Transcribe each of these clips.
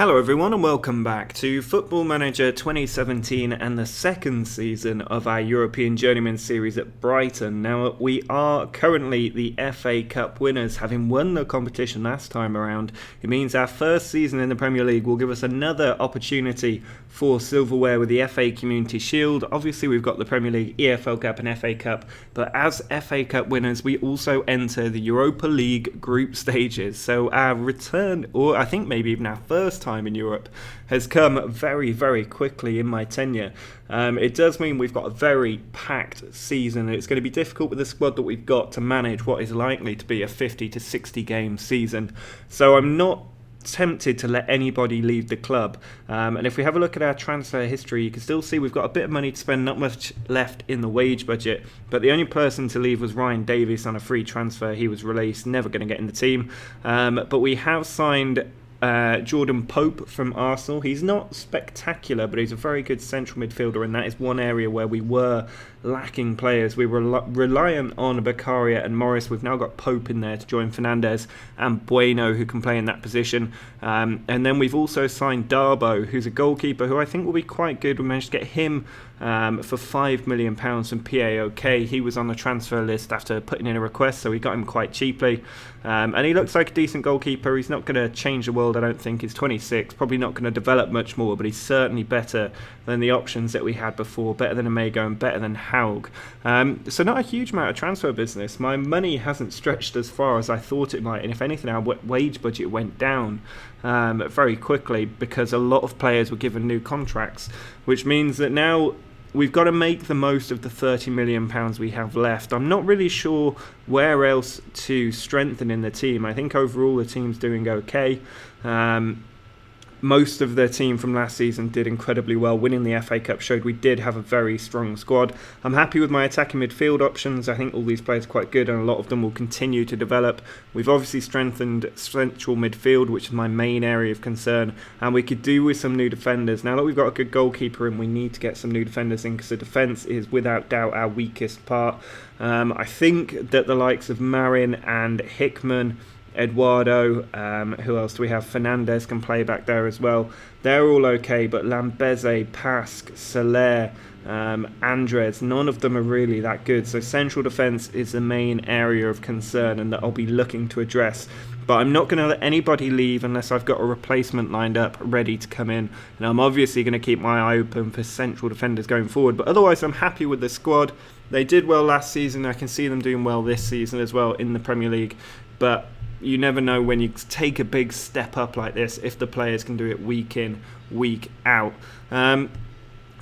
Hello everyone and welcome back to Football Manager 2017 and the second season of our European Journeyman series at Brighton. Now we are currently the FA Cup winners, having won the competition last time around. It means our first season in the Premier League will give us another opportunity for silverware with the FA Community Shield. Obviously we've got the Premier League, EFL Cup and FA Cup, but as FA Cup winners we also enter the Europa League group stages. So our return, or I think maybe even our first time in Europe, has come very, very quickly in my tenure. It does mean we've got a very packed season. It's going to be difficult with the squad that we've got to manage what is likely to be a 50 to 60 game season. So I'm not tempted to let anybody leave the club, and if we have a look at our transfer history, you can still see we've got a bit of money to spend, not much left in the wage budget, but the only person to leave was Ryan Davies on a free transfer. He was released, never going to get in the team, but we have signed Jordan Pope from Arsenal. He's not spectacular, but he's a very good central midfielder, and that is one area where we were lacking players. We were reliant on Beccaria and Morris. We've now got Pope in there to join Fernandes and Bueno, who can play in that position. And then we've also signed Darboe, who's a goalkeeper who I think will be quite good. We managed to get him for £5 million from PAOK. He was on the transfer list after putting in a request, so we got him quite cheaply. And he looks like a decent goalkeeper. He's not going to change the world, I don't think. He's 26, probably not going to develop much more, but he's certainly better than the options that we had before, better than Amego and better than Haug. So not a huge amount of transfer business. My money hasn't stretched as far as I thought it might, and if anything, our wage budget went down very quickly because a lot of players were given new contracts, which means that now we've got to make the most of the £30 million we have left. I'm not really sure where else to strengthen in the team. I think overall the team's doing okay. Most of the team from last season did incredibly well. Winning the FA Cup showed we did have a very strong squad. I'm happy with my attacking midfield options. I think all these players are quite good and a lot of them will continue to develop. We've obviously strengthened central midfield, which is my main area of concern, and we could do with some new defenders. Now that we've got a good goalkeeper in, we need to get some new defenders in because the defence is without doubt our weakest part. I think that the likes of Marin and Hickman, Eduardo, who else do we have? Fernandes can play back there as well. They're all okay, but Lambeze, Pask, Soler, Andres, none of them are really that good. So central defence is the main area of concern and that I'll be looking to address. But I'm not going to let anybody leave unless I've got a replacement lined up ready to come in. And I'm obviously going to keep my eye open for central defenders going forward. But otherwise, I'm happy with the squad. They did well last season. I can see them doing well this season as well in the Premier League. But you never know when you take a big step up like this if the players can do it week in, week out.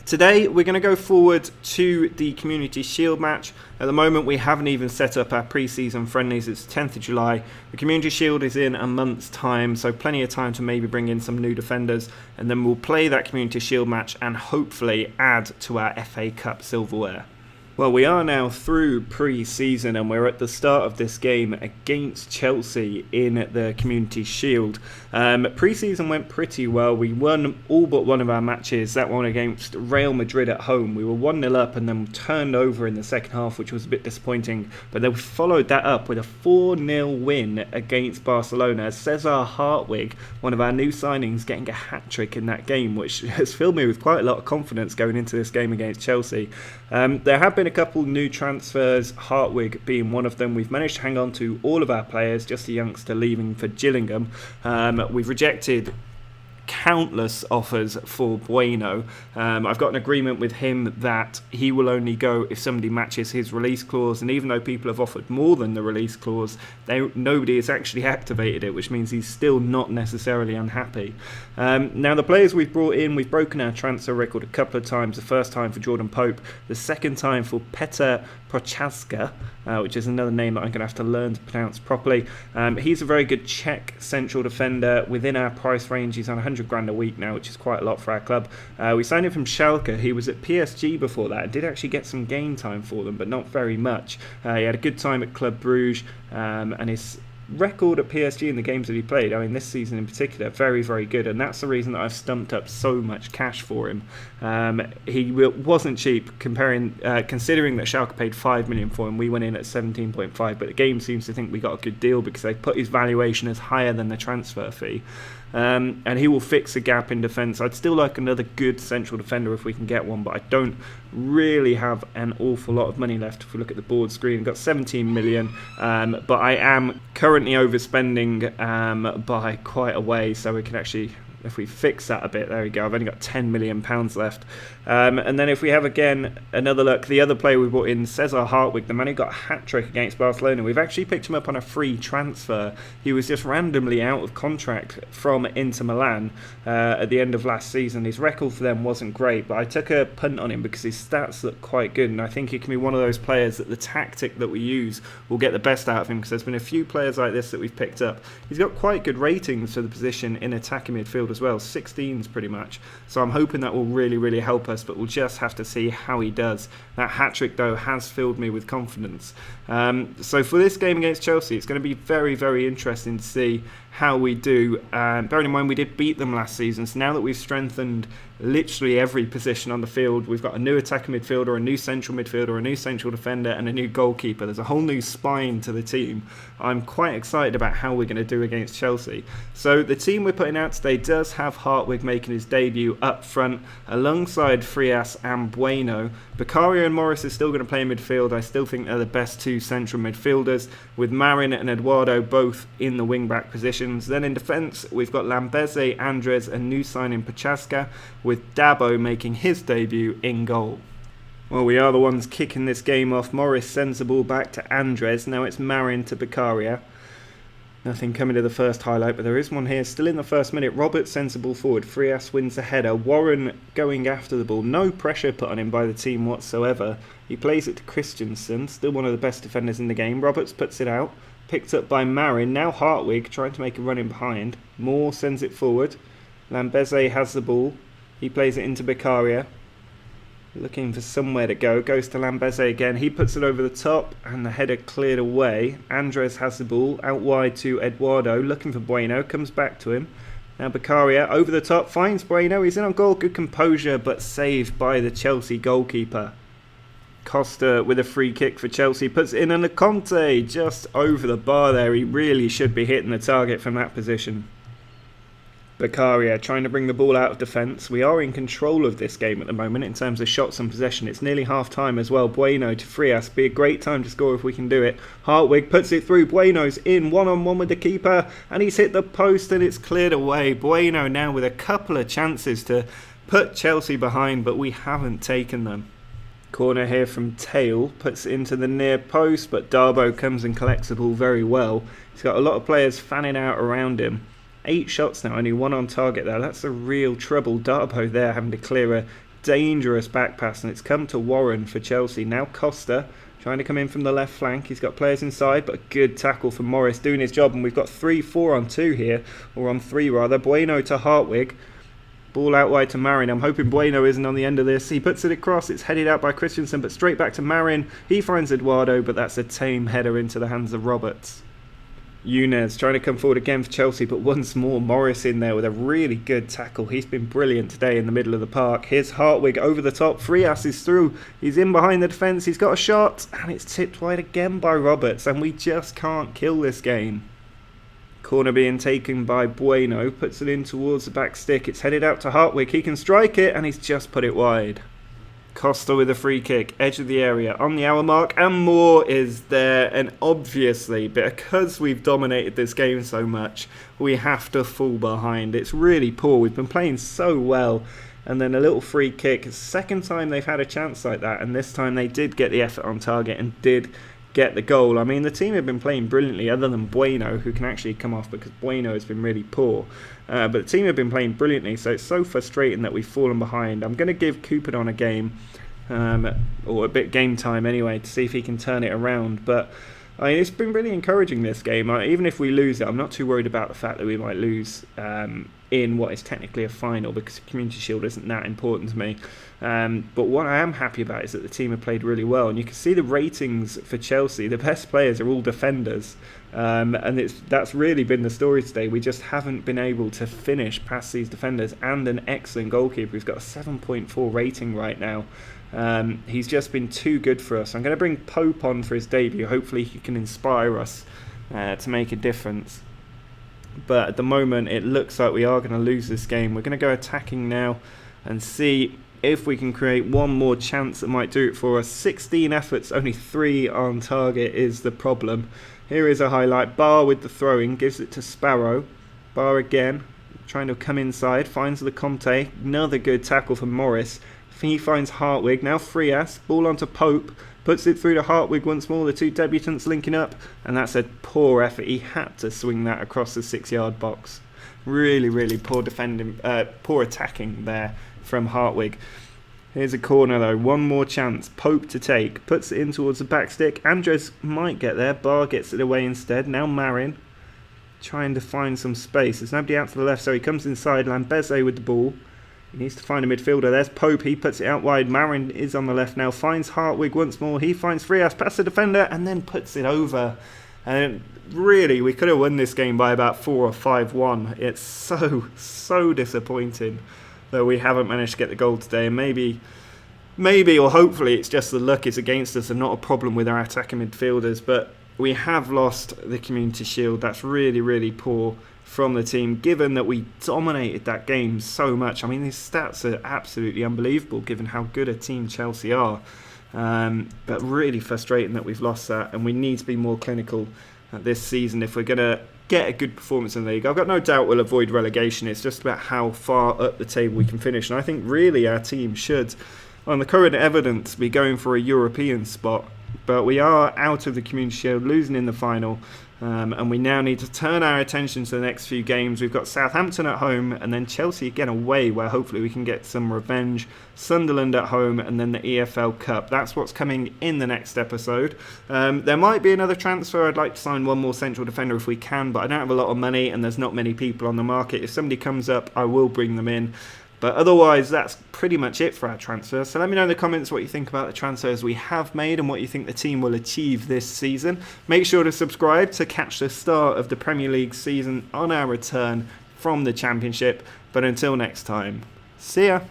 Today we're going to go forward to the Community Shield match. At the moment we haven't even set up our pre-season friendlies. It's 10th of July. The Community Shield is in a month's time, so plenty of time to maybe bring in some new defenders, and then we'll play that Community Shield match and hopefully add to our FA Cup silverware. Well, we are now through pre-season and we're at the start of this game against Chelsea in the Community Shield. Pre-season went pretty well. We won all but one of our matches. That one against Real Madrid at home. We were 1-0 up and then turned over in the second half, which was a bit disappointing. But then we followed that up with a 4-0 win against Barcelona. Cesar Hartwig, one of our new signings, getting a hat-trick in that game, which has filled me with quite a lot of confidence going into this game against Chelsea. There have been a couple new transfers, Hartwig being one of them. We've managed to hang on to all of our players, just a youngster leaving for Gillingham. We've rejected countless offers for Bueno. I've got an agreement with him that he will only go if somebody matches his release clause, and even though people have offered more than the release clause, nobody has actually activated it, which means he's still not necessarily unhappy. Now the players we've brought in, we've broken our transfer record a couple of times. The first time for Jordan Pope, the second time for Petr Prochaska, which is another name that I'm going to have to learn to pronounce properly. He's a very good Czech central defender within our price range. He's on 100 grand a week now, which is quite a lot for our club. We signed him from Schalke. He was at PSG before that and did actually get some game time for them, but not very much. He had a good time at Club Bruges, and his record at PSG in the games that he played, I mean this season in particular, very, very good, and that's the reason that I've stumped up so much cash for him. He wasn't cheap considering that Schalke paid 5 million for him. We went in at 17.5, but the game seems to think we got a good deal because they put his valuation as higher than the transfer fee. and he will fix a gap in defence. I'd still like another good central defender if we can get one, but I don't really have an awful lot of money left. If we look at the board screen, I've got 17 million, but I am currently overspending by quite a way, so we can actually, if we fix that a bit, there we go, I've only got £10 million left. And then if we have again another look, the other player we brought in, Cesar Hartwig, the man who got a hat-trick against Barcelona, we've actually picked him up on a free transfer. He was just randomly out of contract from Inter Milan at the end of last season. His record for them wasn't great, but I took a punt on him because his stats look quite good, and I think he can be one of those players that the tactic that we use will get the best out of him, because there's been a few players like this that we've picked up. He's got quite good ratings for the position in attacking midfield as well, 16s pretty much, so I'm hoping that will really help us, but we'll just have to see how he does. That hat-trick though has filled me with confidence. So for this game against Chelsea, it's going to be very interesting to see how we do. Bearing in mind we did beat them last season, so now that we've strengthened literally every position on the field, we've got a new attacking midfielder, a new central midfielder, a new central defender and a new goalkeeper. There's a whole new spine to the team. I'm quite excited about how we're going to do against Chelsea. So the team we're putting out today does have Hartwig making his debut up front alongside Frias and Bueno. Beccaria and Morris is still going to play in midfield. I still think they're the best two central midfielders, with Marin and Eduardo both in the wing-back positions. Then in defence, we've got Lambeze, Andres and new signing Pachaska, with Dabo making his debut in goal. Well, we are the ones kicking this game off. Morris sends the ball back to Andres. Now it's Marin to Beccaria. Nothing coming to the first highlight, but there is one here. Still in the first minute, Robert sends the ball forward. Frias wins the header. Warren going after the ball. No pressure put on him by the team whatsoever. He plays it to Christensen, still one of the best defenders in the game. Roberts puts it out. Picked up by Marin. Now Hartwig trying to make a run in behind. Moore sends it forward. Lambeze has the ball. He plays it into Beccaria. Looking for somewhere to go. Goes to Lambeze again. He puts it over the top and the header cleared away. Andres has the ball out wide to Eduardo. Looking for Bueno. Comes back to him. Now Beccaria over the top. Finds Bueno. He's in on goal. Good composure, but saved by the Chelsea goalkeeper. Costa with a free kick for Chelsea. Puts it in, and Conte just over the bar there. He really should be hitting the target from that position. Beccaria trying to bring the ball out of defence. We are in control of this game at the moment in terms of shots and possession. It's nearly half time as well. Bueno to Frias. Be a great time to score if we can do it. Hartwig puts it through. Bueno's in one-on-one with the keeper and he's hit the post and it's cleared away. Bueno now with a couple of chances to put Chelsea behind, but we haven't taken them. Corner here from Tail, puts it into the near post, but Darboe comes and collects the ball very well. He's got a lot of players fanning out around him. 8 shots now, only 1 on target there. That's a real trouble. Darboe there having to clear a dangerous back pass, and it's come to Warren for Chelsea. Now Costa trying to come in from the left flank. He's got players inside, but a good tackle from Morris doing his job, and we've got 3-4 on 2 here, or on 3 rather. Bueno to Hartwig. Ball out wide to Marin. I'm hoping Bueno isn't on the end of this. He puts it across. It's headed out by Christensen, but straight back to Marin. He finds Eduardo, but that's a tame header into the hands of Roberts. Younes trying to come forward again for Chelsea, but once more Morris in there with a really good tackle. He's been brilliant today in the middle of the park. Here's Hartwig over the top. Frias is through. He's in behind the defence. He's got a shot, and it's tipped wide again by Roberts, and we just can't kill this game. Corner being taken by Bueno, puts it in towards the back stick. It's headed out to Hartwig. He can strike it, and he's just put it wide. Costa with a free kick, edge of the area, on the hour mark, and Moore is there. And obviously, because we've dominated this game so much, we have to fall behind. It's really poor. We've been playing so well. And then a little free kick. Second time they've had a chance like that, and this time they did get the effort on target and did get the goal. I mean, the team have been playing brilliantly, other than Bueno, who can actually come off because Bueno has been really poor. But the team have been playing brilliantly, so it's so frustrating that we've fallen behind. I'm going to give Couperin a game, or a bit game time anyway, to see if he can turn it around. But I mean, it's been really encouraging, this game. Even if we lose it, I'm not too worried about the fact that we might lose in what is technically a final, because the Community Shield isn't that important to me. But what I am happy about is that the team have played really well, and you can see the ratings for Chelsea. The best players are all defenders, and that's really been the story today. We just haven't been able to finish past these defenders, and an excellent goalkeeper who's got a 7.4 rating right now. He's just been too good for us. I'm going to bring Pope on for his debut. Hopefully he can inspire us to make a difference. but at the moment it looks like we are going to lose this game. We're going to go attacking now and see if we can create one more chance that might do it for us. 16 efforts, only 3 on target is the problem. Here is a highlight. Barr with the throwing, gives it to Sparrow. Barr again, trying to come inside, finds the Conte. Another good tackle from Morris. He finds Hartwig, now Frias, ball onto Pope, puts it through to Hartwig once more, the 2 debutants linking up, and that's a poor effort. He had to swing that across the 6-yard box. Really, really poor defending, poor attacking there from Hartwig. Here's a corner though, one more chance, Pope to take, puts it in towards the back stick. Andres might get there, Barr gets it away instead. Now Marin, trying to find some space. There's nobody out to the left, so he comes inside. Lambeze with the ball. He needs to find a midfielder. There's Pope. He puts it out wide. Marin is on the left now. Finds Hartwig once more. He finds Frias past the defender and then puts it over. And really, we could have won this game by about 4 or 5-1. It's so disappointing that we haven't managed to get the goal today. And maybe or hopefully it's just the luck is against us and not a problem with our attacking midfielders. But we have lost the Community Shield. That's really, really poor from the team, given that we dominated that game so much. I mean, these stats are absolutely unbelievable given how good a team Chelsea are. But really frustrating that we've lost that, and we need to be more clinical this season if we're going to get a good performance in the league. I've got no doubt we'll avoid relegation. It's just about how far up the table we can finish, and I think really our team should, on the current evidence, be going for a European spot. But we are out of the Community Shield, losing in the final. And we now need to turn our attention to the next few games. We've got Southampton at home and then Chelsea again away, where hopefully we can get some revenge. Sunderland at home and then the EFL Cup. That's what's coming in the next episode. There might be another transfer. I'd like to sign one more central defender if we can, but I don't have a lot of money and there's not many people on the market. If somebody comes up, I will bring them in. But otherwise, that's pretty much it for our transfer. So let me know in the comments what you think about the transfers we have made and what you think the team will achieve this season. Make sure to subscribe to catch the start of the Premier League season on our return from the Championship. But until next time, see ya!